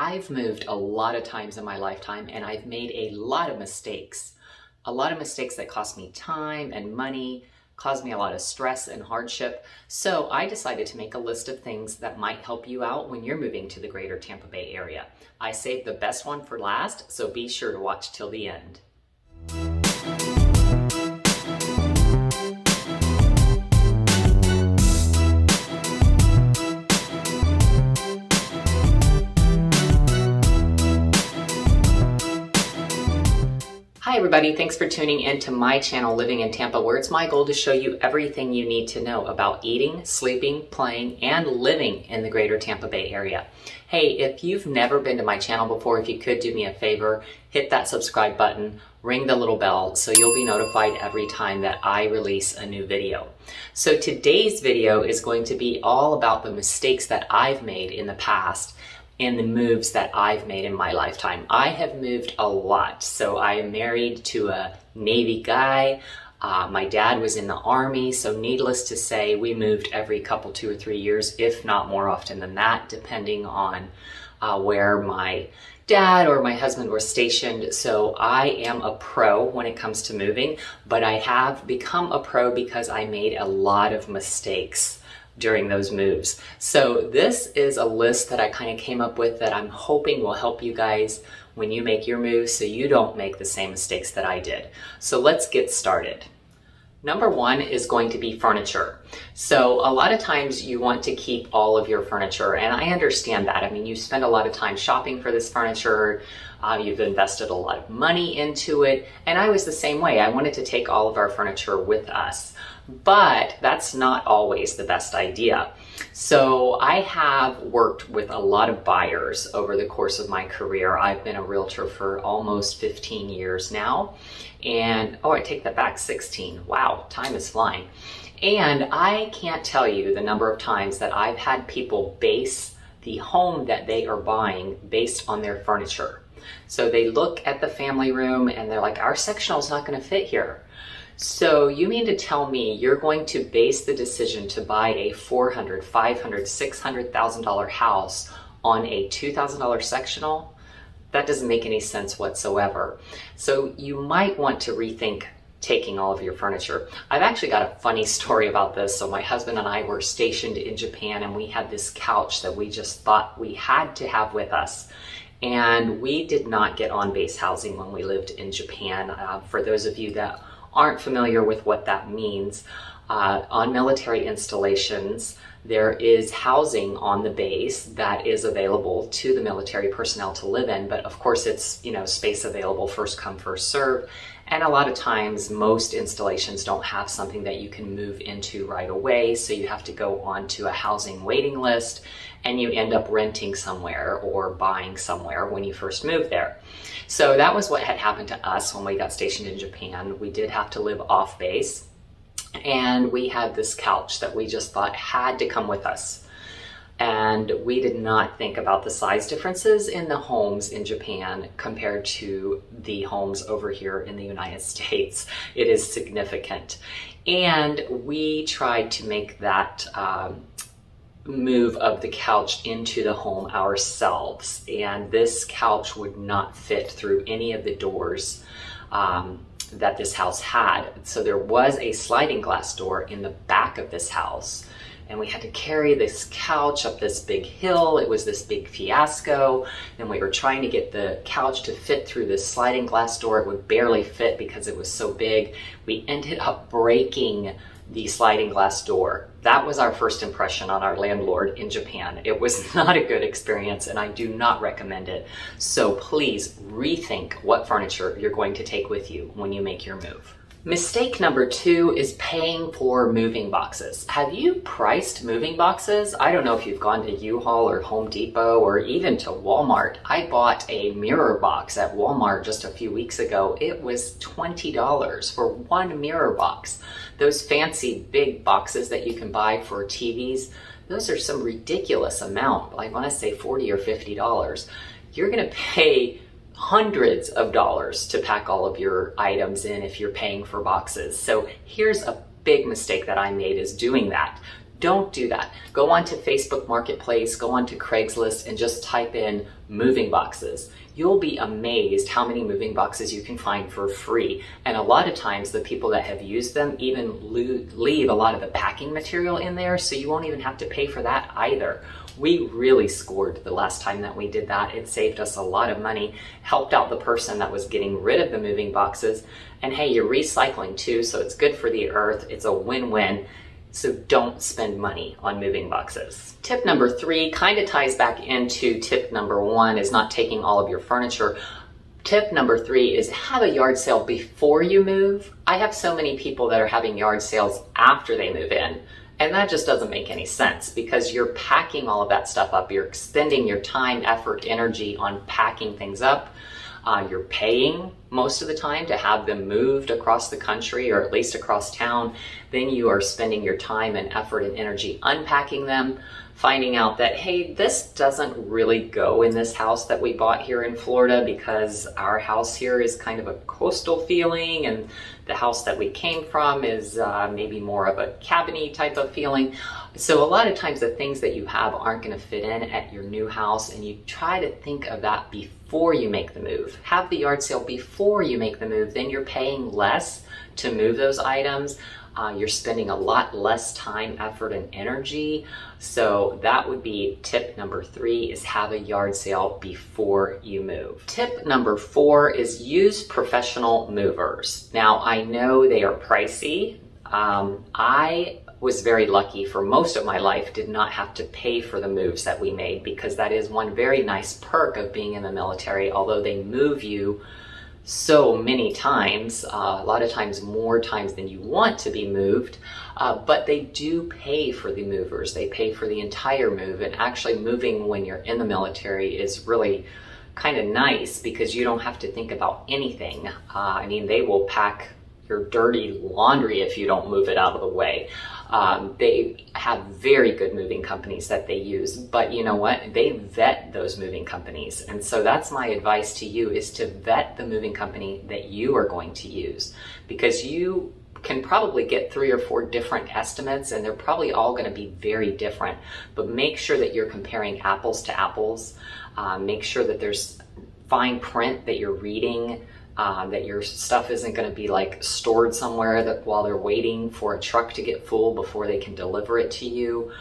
I've moved a lot of times in my lifetime and I've made a lot of mistakes. A lot of mistakes that cost me time and money, caused me a lot of stress and hardship. So I decided to make a list of things that might help you out when you're moving to the greater Tampa Bay area. I saved the best one for last, so be sure to watch till the end. Hi everybody, thanks for tuning in to my channel Living in Tampa, where it's my goal to show you everything you need to know about eating, sleeping, playing, and living in the greater Tampa Bay area. Hey, if you've never been to my channel before, if you could do me a favor, hit that subscribe button, ring the little bell so you'll be notified every time that I release a new video. So today's video is going to be all about the mistakes that I've made in the past and the moves that I've made in my lifetime. I have moved a lot. So I am married to a Navy guy. My dad was in the Army, so needless to say, we moved every couple, 2 or 3 years, if not more often than that, depending on where my dad or my husband were stationed. So I am a pro when it comes to moving, but I have become a pro because I made a lot of mistakes during those moves. So this is a list that I kind of came up with that I'm hoping will help you guys when you make your moves so you don't make the same mistakes that I did. So let's get started. Number one is going to be furniture. So a lot of times you want to keep all of your furniture, and I understand that. I mean, you spend a lot of time shopping for this furniture, you've invested a lot of money into it, and I was the same way. I wanted to take all of our furniture with us. But that's not always the best idea. So I have worked with a lot of buyers over the course of my career. I've been a realtor for almost 15 years now. And, I take that back, 16. Wow, time is flying. And I can't tell you the number of times that I've had people base the home that they are buying based on their furniture. So they look at the family room and they're like, our sectional is not going to fit here. So you mean to tell me you're going to base the decision to buy a $400,000, $500,000, $600,000 house on a $2,000 sectional? That doesn't make any sense whatsoever. So you might want to rethink taking all of your furniture. I've actually got a funny story about this. So my husband and I were stationed in Japan, and we had this couch that we just thought we had to have with us. And we did not get on base housing when we lived in Japan. For those of you that aren't familiar with what that means, on military installations, there is housing on the base that is available to the military personnel to live in, but of course it's, space available, first come, first serve. And a lot of times most installations don't have something that you can move into right away, so you have to go onto a housing waiting list and you end up renting somewhere or buying somewhere when you first move there. So that was what had happened to us when we got stationed in Japan. We did have to live off base, and we had this couch that we just thought had to come with us. And we did not think about the size differences in the homes in Japan compared to the homes over here in the United States. It is significant. And we tried to make that move of the couch into the home ourselves. And this couch would not fit through any of the doors that this house had. So there was a sliding glass door in the back of this house, and we had to carry this couch up this big hill. It was this big fiasco. Then we were trying to get the couch to fit through this sliding glass door. It would barely fit because it was so big. We ended up breaking the sliding glass door. That was our first impression on our landlord in Japan. It was not a good experience, and I do not recommend it. So please rethink what furniture you're going to take with you when you make your move. Mistake number 2 is paying for moving boxes. Have you priced moving boxes? I don't know if you've gone to U-Haul or Home Depot or even to Walmart. I bought a mirror box at Walmart just a few weeks ago. It was $20 for one mirror box. Those fancy big boxes that you can buy for TVs, those are some ridiculous amount. I want to say $40 or $50. You're going to pay hundreds of dollars to pack all of your items in if you're paying for boxes. So here's a big mistake that I made, is doing that. Don't do that. Go onto Facebook Marketplace, go onto Craigslist, and just type in moving boxes. You'll be amazed how many moving boxes you can find for free. And a lot of times the people that have used them even leave a lot of the packing material in there, so you won't even have to pay for that either. We really scored the last time that we did that. It saved us a lot of money, helped out the person that was getting rid of the moving boxes. And hey, you're recycling too, so it's good for the earth. It's a win-win. So don't spend money on moving boxes. Tip number 3 kind of ties back into tip number 1, is not taking all of your furniture. Tip number 3 is have a yard sale before you move. I have so many people that are having yard sales after they move in, and that just doesn't make any sense because you're packing all of that stuff up. You're expending your time, effort, energy on packing things up. You're paying most of the time to have them moved across the country or at least across town. Then you are spending your time and effort and energy unpacking them, finding out that, hey, this doesn't really go in this house that we bought here in Florida because our house here is kind of a coastal feeling and the house that we came from is maybe more of a cabiny type of feeling. So a lot of times the things that you have aren't going to fit in at your new house, and you try to think of that before you make the move. Have the yard sale before you make the move, then you're paying less to move those items. You're spending a lot less time, effort, and energy. So that would be tip number 3, is have a yard sale before you move. Tip number 4 is use professional movers. Now, I know they are pricey. I was very lucky for most of my life, did not have to pay for the moves that we made, because that is one very nice perk of being in the military. Although they move you so many times, a lot of times more times than you want to be moved, but they do pay for the movers. They pay for the entire move, and actually moving when you're in the military is really kind of nice because you don't have to think about anything. I mean, they will pack your dirty laundry if you don't move it out of the way. They have very good moving companies that they use, but you know what? They vet those moving companies. And so that's my advice to you, is to vet the moving company that you are going to use, because you can probably get 3 or 4 different estimates and they're probably all going to be very different. But make sure that you're comparing apples to apples. Make sure that there's fine print that you're reading, that your stuff isn't going to be like stored somewhere that while they're waiting for a truck to get full before they can deliver it to you.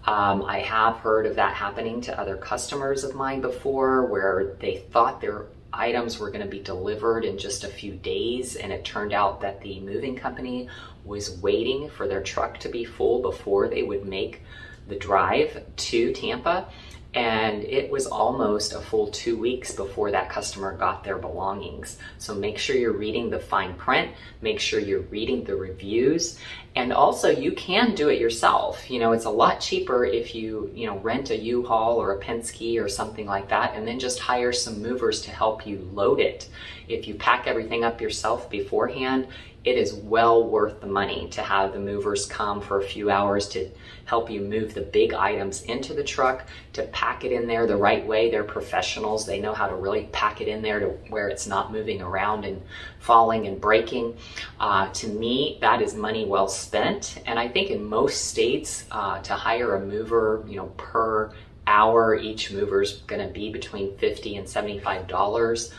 I have heard of that happening to other customers of mine before, where they thought their items were going to be delivered in just a few days, and it turned out that the moving company was waiting for their truck to be full before they would make the drive to Tampa. And it was almost a full 2 weeks before that customer got their belongings. So make sure you're reading the fine print, make sure you're reading the reviews, and also you can do it yourself. You know, it's a lot cheaper if you rent a U-Haul or a Penske or something like that, and then just hire some movers to help you load it. If you pack everything up yourself beforehand, it is well worth the money to have the movers come for a few hours to help you move the big items into the truck, to pack it in there the right way. They're professionals. They know how to really pack it in there to where it's not moving around and falling and breaking. To me, that is money well spent. And I think in most states, to hire a mover, per hour, each mover's going to be between $50 and $75.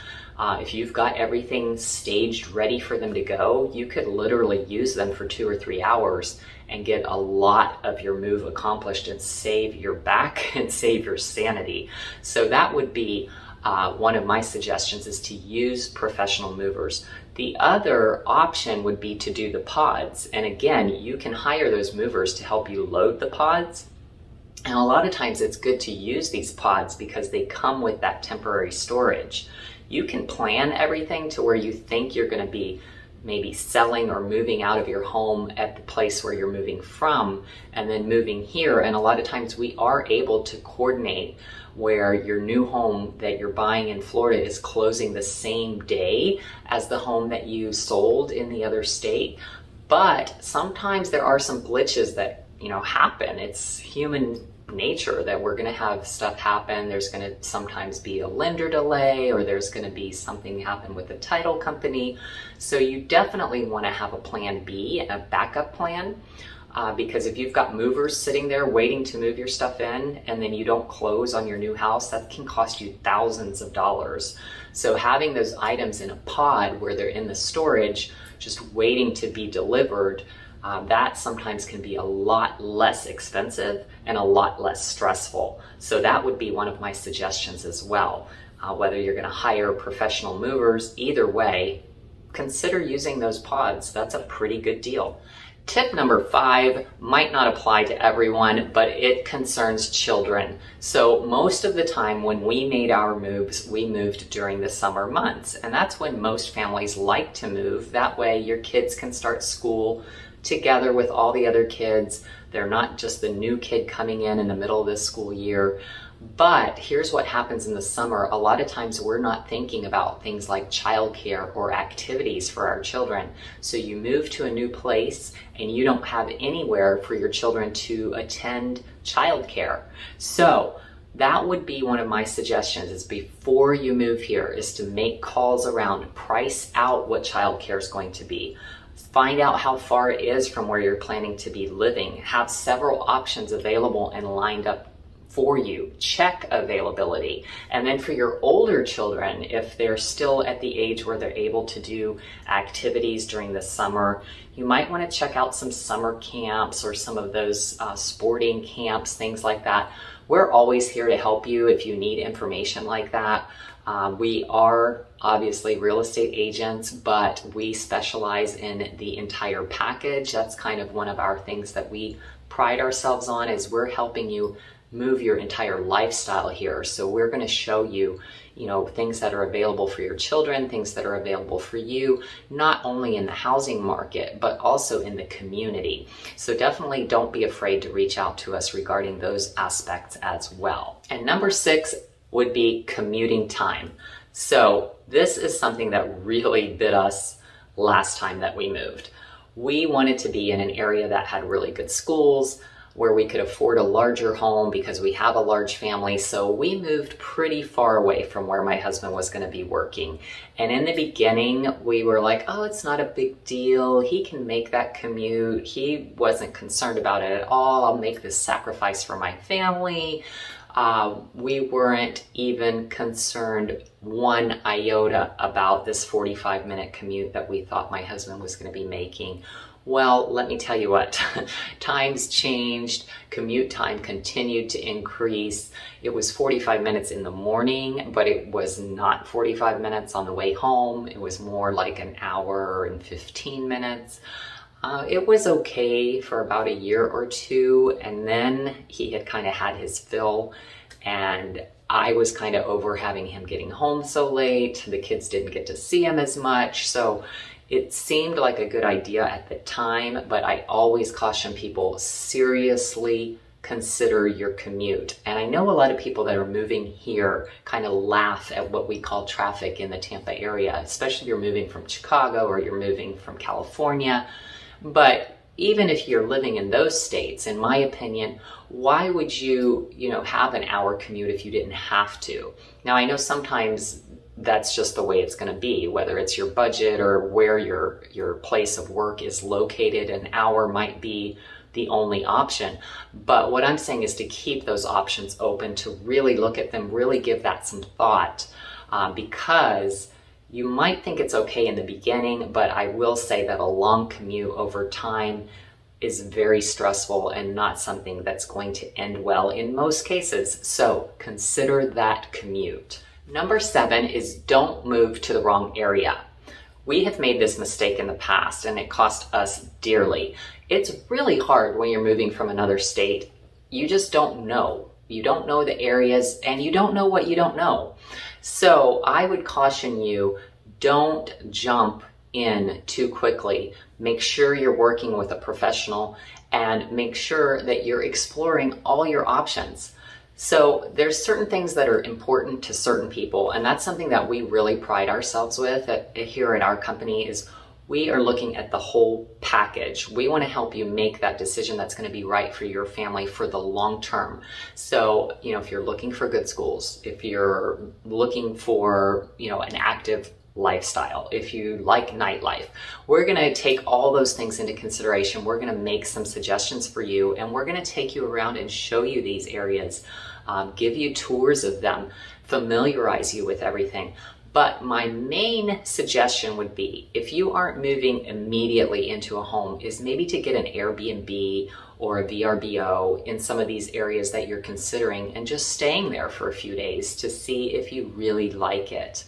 If you've got everything staged ready for them to go, you could literally use them for 2 or 3 hours and get a lot of your move accomplished and save your back and save your sanity. So that would be one of my suggestions, is to use professional movers. The other option would be to do the pods. And again, you can hire those movers to help you load the pods. And a lot of times it's good to use these pods because they come with that temporary storage. You can plan everything to where you think you're going to be maybe selling or moving out of your home at the place where you're moving from, and then moving here. And a lot of times we are able to coordinate where your new home that you're buying in Florida is closing the same day as the home that you sold in the other state. But sometimes there are some glitches that happen. It's human nature that we're going to have stuff happen. There's going to sometimes be a lender delay, or there's going to be something happen with the title company. So you definitely want to have a plan B, a backup plan. Because if you've got movers sitting there waiting to move your stuff in and then you don't close on your new house, that can cost you thousands of dollars. So having those items in a pod where they're in the storage, just waiting to be delivered, that sometimes can be a lot less expensive and a lot less stressful. So that would be one of my suggestions as well. Whether you're going to hire professional movers, either way, consider using those pods. That's a pretty good deal. Tip number 5 might not apply to everyone, but it concerns children. So most of the time when we made our moves, we moved during the summer months. And that's when most families like to move. That way your kids can start school together with all the other kids. They're not just the new kid coming in the middle of this school year. But here's what happens in the summer. A lot of times we're not thinking about things like childcare or activities for our children. So you move to a new place and you don't have anywhere for your children to attend childcare. So that would be one of my suggestions, is before you move here is to make calls around, price out what childcare is going to be. Find out how far it is from where you're planning to be living. Have several options available and lined up for you. Check availability. And then for your older children, if they're still at the age where they're able to do activities during the summer, you might want to check out some summer camps or some of those sporting camps, things like that. We're always here to help you if you need information like that. We are obviously real estate agents, but we specialize in the entire package. That's kind of one of our things that we pride ourselves on, is we're helping you move your entire lifestyle here. So we're going to show you, things that are available for your children, things that are available for you, not only in the housing market, but also in the community. So definitely don't be afraid to reach out to us regarding those aspects as well. And number 6 would be commuting time. So this is something that really bit us last time that we moved. We wanted to be in an area that had really good schools, where we could afford a larger home because we have a large family. So we moved pretty far away from where my husband was going to be working. And in the beginning, we were like, oh, it's not a big deal. He can make that commute. He wasn't concerned about it at all. I'll make this sacrifice for my family. We weren't even concerned one iota about this 45-minute commute that we thought my husband was going to be making. Well, let me tell you what, times changed, commute time continued to increase. It was 45 minutes in the morning, but it was not 45 minutes on the way home. It was more like an hour and 15 minutes. It was okay for about a year or two, and then he had kind of had his fill, and I was kind of over having him getting home so late. The kids didn't get to see him as much, so it seemed like a good idea at the time, but I always caution people, seriously consider your commute. And I know a lot of people that are moving here kind of laugh at what we call traffic in the Tampa area, especially if you're moving from Chicago or you're moving from California. But even if you're living in those states, in my opinion, why would you, have an hour commute if you didn't have to? Now, I know sometimes that's just the way it's going to be, whether it's your budget or where your place of work is located. An hour might be the only option. But what I'm saying is to keep those options open, to really look at them, really give that some thought, because you might think it's okay in the beginning, but I will say that a long commute over time is very stressful and not something that's going to end well in most cases. So consider that commute. Number 7 is don't move to the wrong area. We have made this mistake in the past and it cost us dearly. It's really hard when you're moving from another state. You just don't know. You don't know the areas and you don't know what you don't know. So I would caution you, don't jump in too quickly. Make sure you're working with a professional and make sure that you're exploring all your options. So there's certain things that are important to certain people, and that's something that we really pride ourselves with here at our company, is we are looking at the whole package. We want to help you make that decision that's going to be right for your family for the long term. So, if you're looking for good schools, if you're looking for, an active lifestyle, if you like nightlife. We're going to take all those things into consideration. We're going to make some suggestions for you, and we're going to take you around and show you these areas, give you tours of them, familiarize you with everything. But my main suggestion would be, if you aren't moving immediately into a home, is maybe to get an Airbnb or a VRBO in some of these areas that you're considering, and just staying there for a few days to see if you really like it.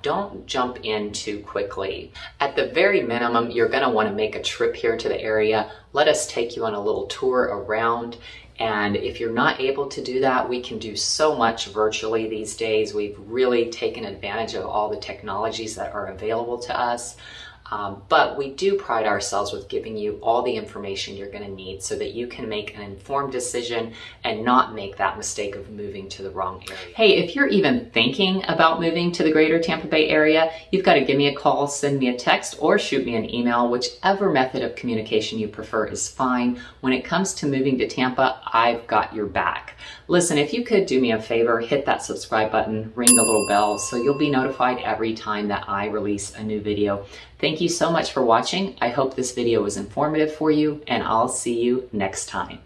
Don't jump in too quickly. At the very minimum, you're going to want to make a trip here to the area. Let us take you on a little tour around. And if you're not able to do that, we can do so much virtually these days. We've really taken advantage of all the technologies that are available to us. But we do pride ourselves with giving you all the information you're going to need so that you can make an informed decision and not make that mistake of moving to the wrong area. Hey, if you're even thinking about moving to the greater Tampa Bay area, you've got to give me a call, send me a text, or shoot me an email. Whichever method of communication you prefer is fine. When it comes to moving to Tampa, I've got your back. Listen, if you could do me a favor, hit that subscribe button, ring the little bell so you'll be notified every time that I release a new video. Thank you so much for watching. I hope this video was informative for you, and I'll see you next time.